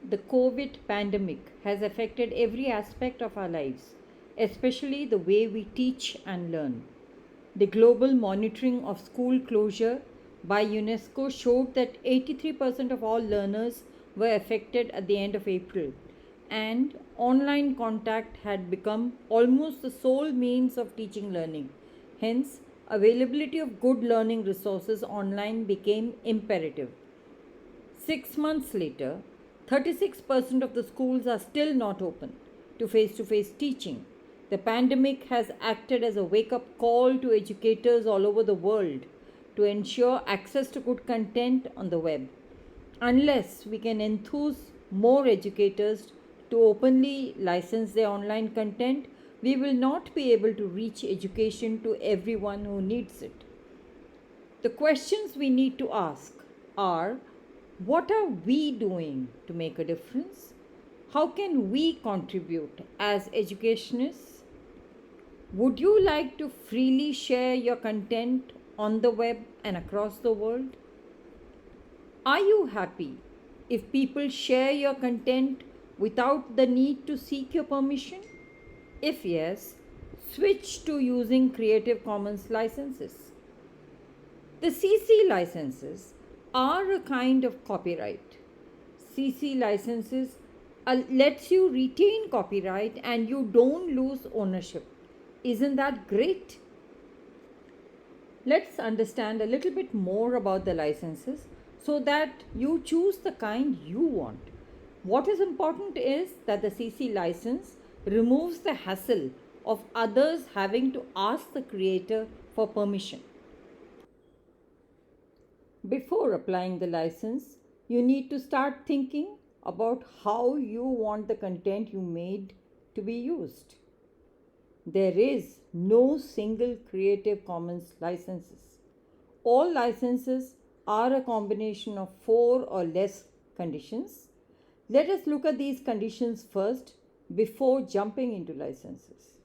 The COVID pandemic has affected every aspect of our lives, especially the way we teach and learn. The global monitoring of school closure by UNESCO showed that 83% of all learners were affected at the end of April, and online contact had become almost the sole means of teaching learning. Hence, availability of good learning resources online became imperative. 6 months later, 36% of the schools are still not open to face teaching. The pandemic has acted as a wake up call to educators all over the world to ensure access to good content on the web. Unless we can enthuse more educators to openly license their online content, we will not be able to reach education to everyone who needs it. The questions we need to ask are: what are we doing to make a difference? How can we contribute as educationists? Would you like to freely share your content on the web and across the world? Are you happy if people share your content without the need to seek your permission? If yes, switch to using Creative Commons licenses. The CC licenses are a kind of copyright. CC licenses lets you retain copyright and you don't lose ownership. Isn't that great? Let's understand a little bit more about the licenses so that you choose the kind you want. What is important is that the CC license removes the hassle of others having to ask the creator for permission. Before applying the license, you need to start thinking about how you want the content you made to be used. There is no single Creative Commons licenses. All licenses are a combination of four or less conditions. Let us look at these conditions first before jumping into licenses.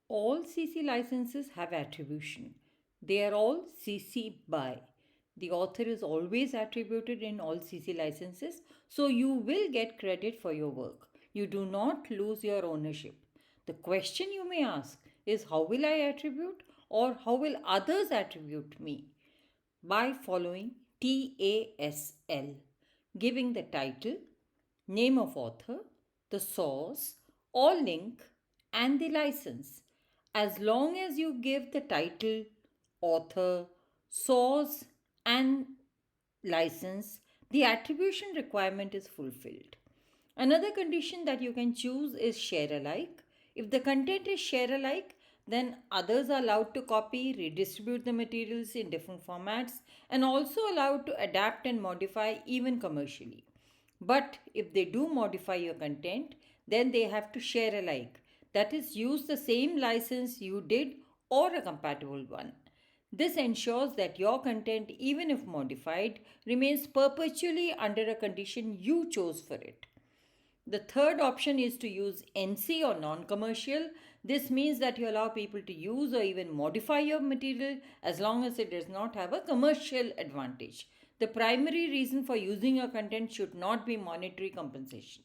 All CC licenses have attribution. They are all CC by. The author is always attributed in all CC licenses, so you will get credit for your work. You do not lose your ownership. The question you may ask is, how will I attribute, or how will others attribute me? By following TASL, giving the title, name of author, the source, or link, and the license. As long as you give the title, author, source, and license, the attribution requirement is fulfilled. Another condition that you can choose is share alike. If the content is share alike, then others are allowed to copy, redistribute the materials in different formats, and also allowed to adapt and modify even commercially. But if they do modify your content, then they have to share alike. That is, use the same license you did or a compatible one. This ensures that your content, even if modified, remains perpetually under a condition you chose for it. The third option is to use NC or non commercial. This means that you allow people to use or even modify your material as long as it does not have a commercial advantage. The primary reason for using your content should not be monetary compensation.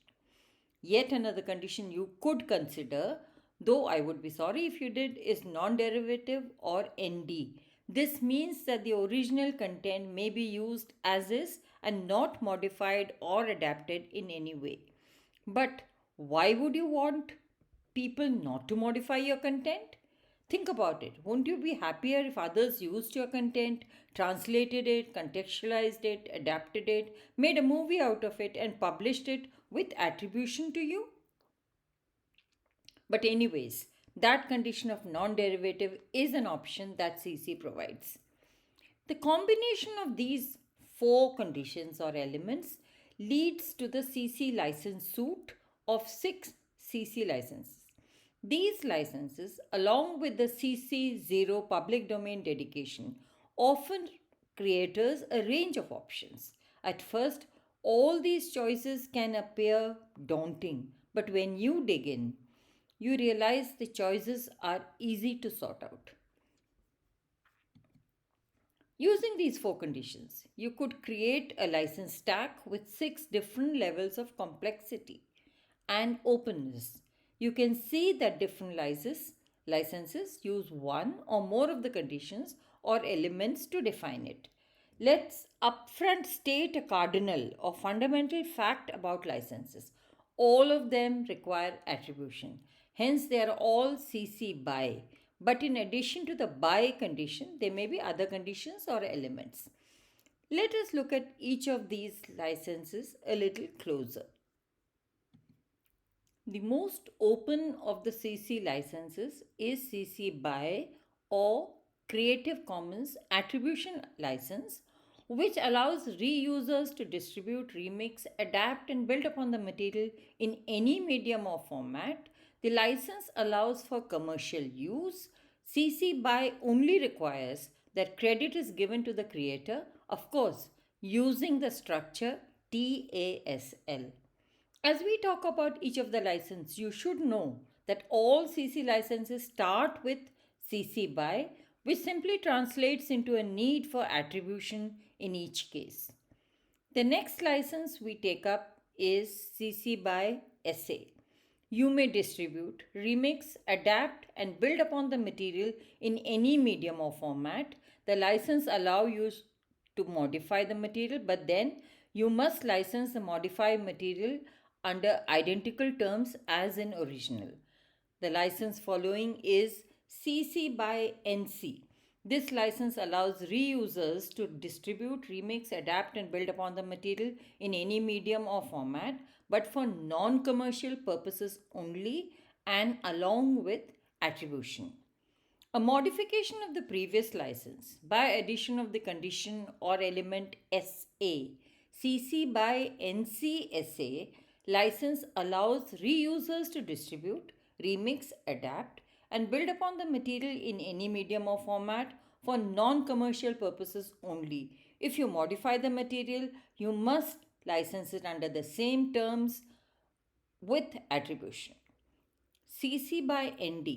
Yet another condition you could consider, though I would be sorry if you did, is non derivative or ND. This means that the original content may be used as is and not modified or adapted in any way. But why would you want people not to modify your content? Think about it. Won't you be happier if others used your content, translated it, contextualized it, adapted it, made a movie out of it, and published it with attribution to you? But, anyways, that condition of non derivative is an option that CC provides. The combination of these four conditions or elements leads to the CC license suite of six CC licenses. These licenses, along with the CC0 public domain dedication, offer creators a range of options. At first, all these choices can appear daunting, but when you dig in, you realize the choices are easy to sort out. Using these four conditions, you could create a license stack with six different levels of complexity and openness. You can see that different licenses use one or more of the conditions or elements to define it. Let's upfront state a cardinal or fundamental fact about licenses. All of them require attribution. Hence, they are all CC BY. But in addition to the BY condition, there may be other conditions or elements. Let us look at each of these licenses a little closer. The most open of the CC licenses is CC BY or Creative Commons Attribution License, which allows reusers to distribute, remix, adapt, and build upon the material in any medium or format. The license allows for commercial use. CC BY only requires that credit is given to the creator, of course, using the structure TASL. As we talk about each of the licenses, you should know that all CC licenses start with CC BY, which simply translates into a need for attribution in each case. The next license we take up is CC BY SA. You may distribute, remix, adapt, and build upon the material in any medium or format. The license allows you to modify the material, but then you must license the modified material under identical terms as in original. The license following is CC BY NC. This license allows reusers to distribute, remix, adapt, and build upon the material in any medium or format, but for non commercial purposes only and along with attribution. A modification of the previous license by addition of the condition or element SA, CC BY NC SA license allows reusers to distribute, remix, adapt, and build upon the material in any medium or format for non commercial purposes only. If you modify the material, you must license it under the same terms with attribution. CC BY ND.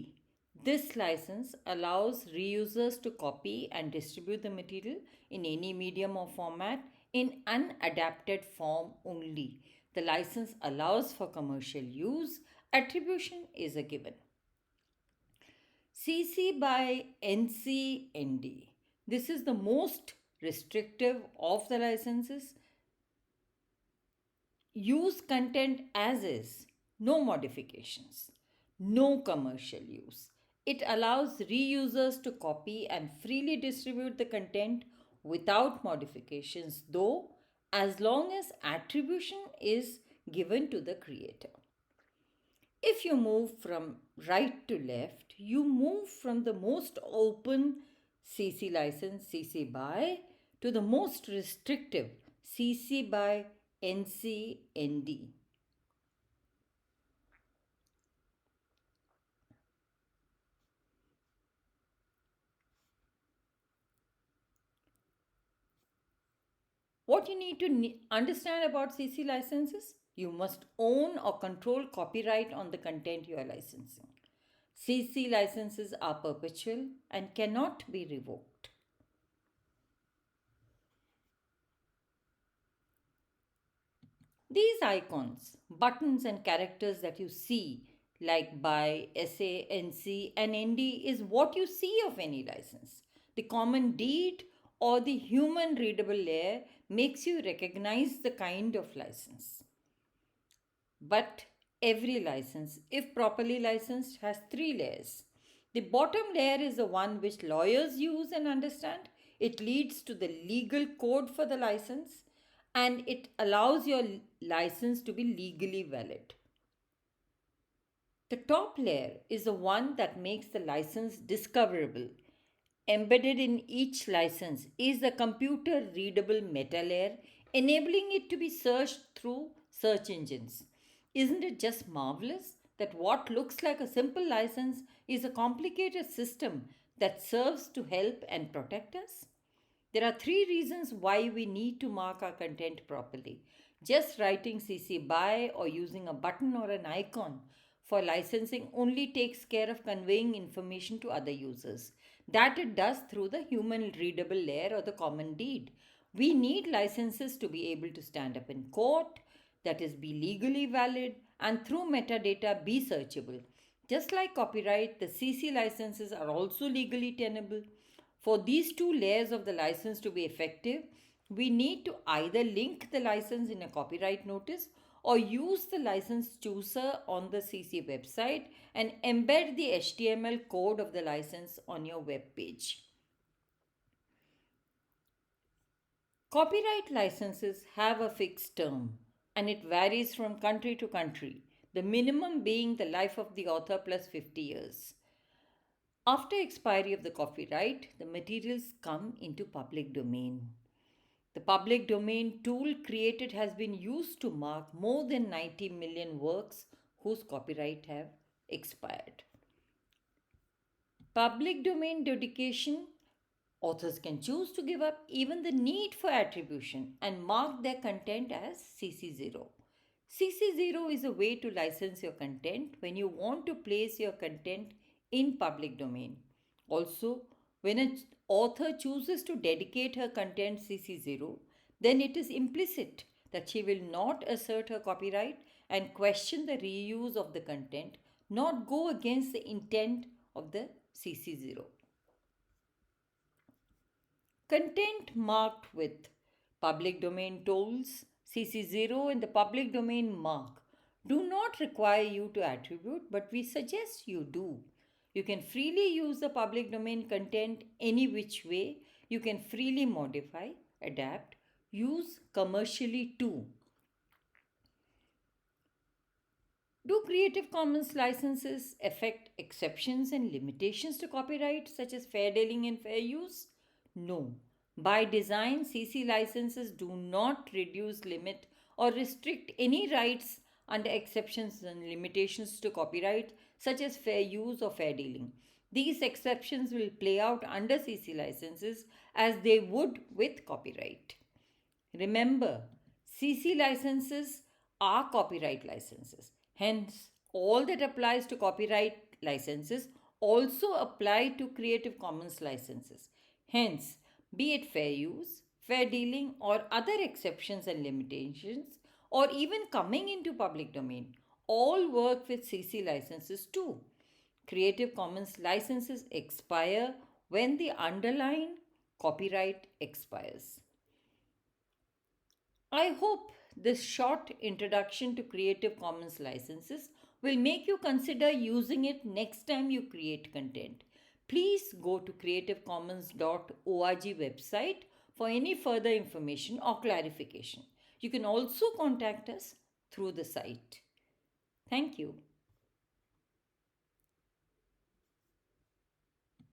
This license allows reusers to copy and distribute the material in any medium or format in unadapted form only. The license allows for commercial use. Attribution is a given. CC BY NC ND. This is the most restrictive of the licenses. Use content as is, no modifications, no commercial use. It allows reusers to copy and freely distribute the content without modifications, though, as long as attribution is given to the creator. If you move from right to left, you move from the most open CC license CC BY to the most restrictive CC BY NC ND. What you need to understand about CC licenses, you must own or control copyright on the content you are licensing. CC licenses are perpetual and cannot be revoked. These icons, buttons, and characters that you see, like BY, SA, NC, and ND, is what you see of any license. The common deed or the human readable layer makes you recognize the kind of license. But every license, if properly licensed, has three layers. The bottom layer is the one which lawyers use and understand. It leads to the legal code for the license and it allows your license to be legally valid. The top layer is the one that makes the license discoverable. Embedded in each license is the computer readable meta layer, enabling it to be searched through search engines. Isn't it just marvelous that what looks like a simple license is a complicated system that serves to help and protect us? There are three reasons why we need to mark our content properly. Just writing CC BY or using a button or an icon for licensing only takes care of conveying information to other users. that it does through the human readable layer or the common deed. We need licenses to be able to stand up in court, that is, be legally valid, and through metadata be searchable. Just like copyright, the CC licenses are also legally tenable. For these two layers of the license to be effective, we need to either link the license in a copyright notice or use the license chooser on the CC website and embed the HTML code of the license on your web page. Copyright licenses have a fixed term and it varies from country to country, the minimum being the life of the author plus 50 years. After expiry of the copyright, the materials come into public domain. The public domain tool created has been used to mark more than 90 million works whose copyright have expired. Public domain dedication, authors can choose to give up even the need for attribution and mark their content as CC0. CC0 is a way to license your content when you want to place your content in public domain. Also, when an author chooses to dedicate her content CC0, then it is implicit that she will not assert her copyright and question the reuse of the content, not go against the intent of the CC0. Content marked with public domain tools, CC0 and the public domain mark do not require you to attribute, but we suggest you do. You can freely use the public domain content any which way. You can freely modify, adapt, use commercially too. Do Creative Commons licenses affect exceptions and limitations to copyright, such as fair dealing and fair use? No. By design, CC licenses do not reduce, limit, or restrict any rights under exceptions and limitations to copyright, such as fair use or fair dealing. These exceptions will play out under CC licenses as they would with copyright. Remember, CC licenses are copyright licenses. Hence, all that applies to copyright licenses also apply to Creative Commons licenses. Hence, be it fair use, fair dealing, or other exceptions and limitations, or even coming into public domain, all work with CC licenses too. Creative Commons licenses expire when the underlying copyright expires. I hope this short introduction to Creative Commons licenses will make you consider using it next time you create content. Please go to creativecommons.org website for any further information or clarification. You can also contact us through the site. Thank you.